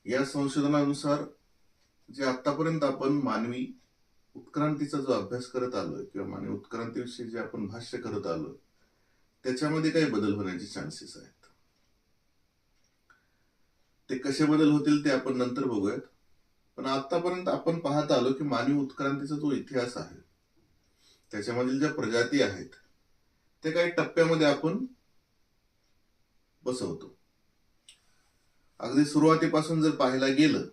या संशोधनानुसार जे आतापर्यंत आपण मानवी उत्क्रांतीचा जो अभ्यास करत आलोय किंवा मानवी उत्क्रांतीविषयी जे आपण भाष्य करत आलोय त्याच्यामध्ये काही बदल होण्याचे चान्सेस आहेत. ते कसे बदल होतील ते आपण नंतर बघूयात. पण आतापर्यंत आपण पाहत आलो की मानवी उत्क्रांतीचा जो इतिहास आहे त्याच्यामधील ज्या प्रजाती आहेत ते काही टप्प्यामध्ये आपण बसवतो. अगदी सुरुवातीपासून जर पाहायला गेलं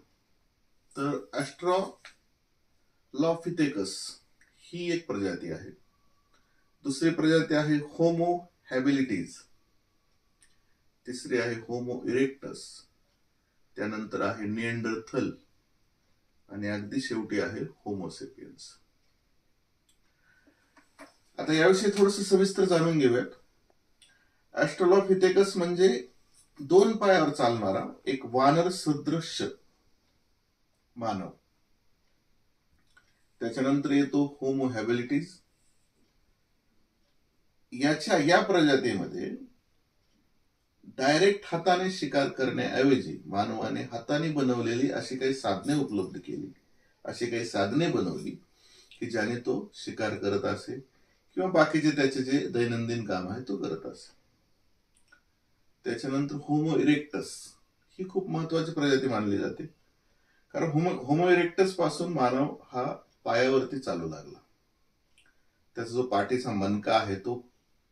तर ऑस्ट्रालोपिथेकस ही एक प्रजाती आहे. दुसरी प्रजाती आहे होमो हॅबिलिटीज. तिसरी आहे होमो इरेक्टस. त्यानंतर आहे निएंडरथल आणि अगदी शेवटी आहे होमोसेपियन्स. आता याविषयी थोडस सविस्तर जाणून घेऊयात. ऑस्ट्रालोपिथेकस म्हणजे 2 पायावर चालणारा एक वानर सदृश मानव. त्याच्यानंतर येतो होमो हॅबिलिटीज. या प्रजातीमध्ये डायरेक्ट हाताने शिकार करण्याऐवजी मानवाने हाताने बनवलेली अशी काही साधने उपलब्ध केली, अशी काही साधने बनवली की ज्याने तो शिकार करत असे किंवा बाकीचे त्याचे जे दैनंदिन काम आहे तो करत असे. त्याच्यानंतर होमो इरेक्टस ही खूप महत्वाची प्रजाती मानली जाते, कारण होमो इरेक्टस पासून मानव हा पायावरती चालू लागला. त्याचा जो पाठीचा मणका आहे तो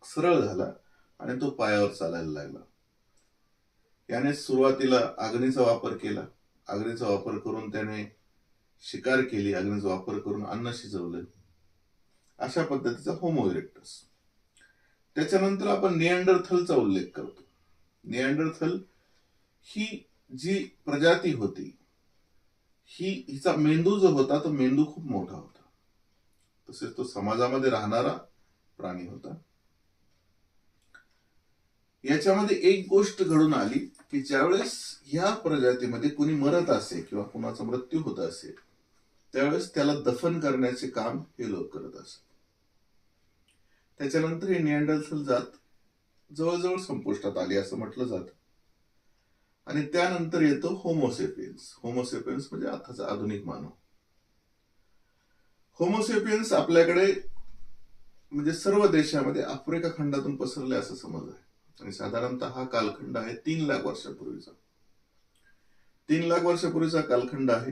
सरळ झाला आणि तो पायावर चालायला लागला. याने सुरुवातीला अग्नीचा वापर केला. अग्नीचा वापर करून त्याने शिकार केली. अग्नीचा वापर करून अन्न शिजवलं. अशा पद्धतीचा होमो इरेक्टस. त्याच्यानंतर आपण निएंडरथलचा उल्लेख करतो. निएंडरथल ही जी प्रजाती होती हिचा मेंदू जो होता तो मेंदू खूप मोठा होता. तसेच तो समाजामध्ये राहणारा प्राणी होता. याच्यामध्ये एक गोष्ट घडून आली की ज्यावेळेस या प्रजातीमध्ये कुणी मरत असे किंवा कुणाचा मृत्यू होत असेल त्यावेळेस त्याला दफन करण्याचे काम हे लोक करत असत. त्याच्यानंतर हे निएंडरथल जात जवळजवळ संपुष्टात आली असं म्हटलं जातं. आणि त्यानंतर येतो होमोसेपियन्स. होमोसेपियन्स म्हणजे आताचा आधुनिक मानव. होमोसेपियन्स आपल्याकडे म्हणजे सर्व देशामध्ये आफ्रिका खंडातून पसरले असं समज आहे. आणि साधारणतः हा कालखंड आहे 3 लाख वर्षापूर्वीचा. 3 लाख वर्षापूर्वीचा कालखंड आहे.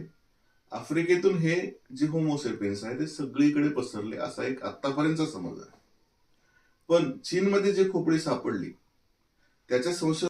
आफ्रिकेतून हे जे होमोसेपियन्स आहे ते सगळीकडे पसरले असा एक आतापर्यंतचा समज आहे. पण चीनमध्ये जे खोपडी सापडली त्याच्या संशोधन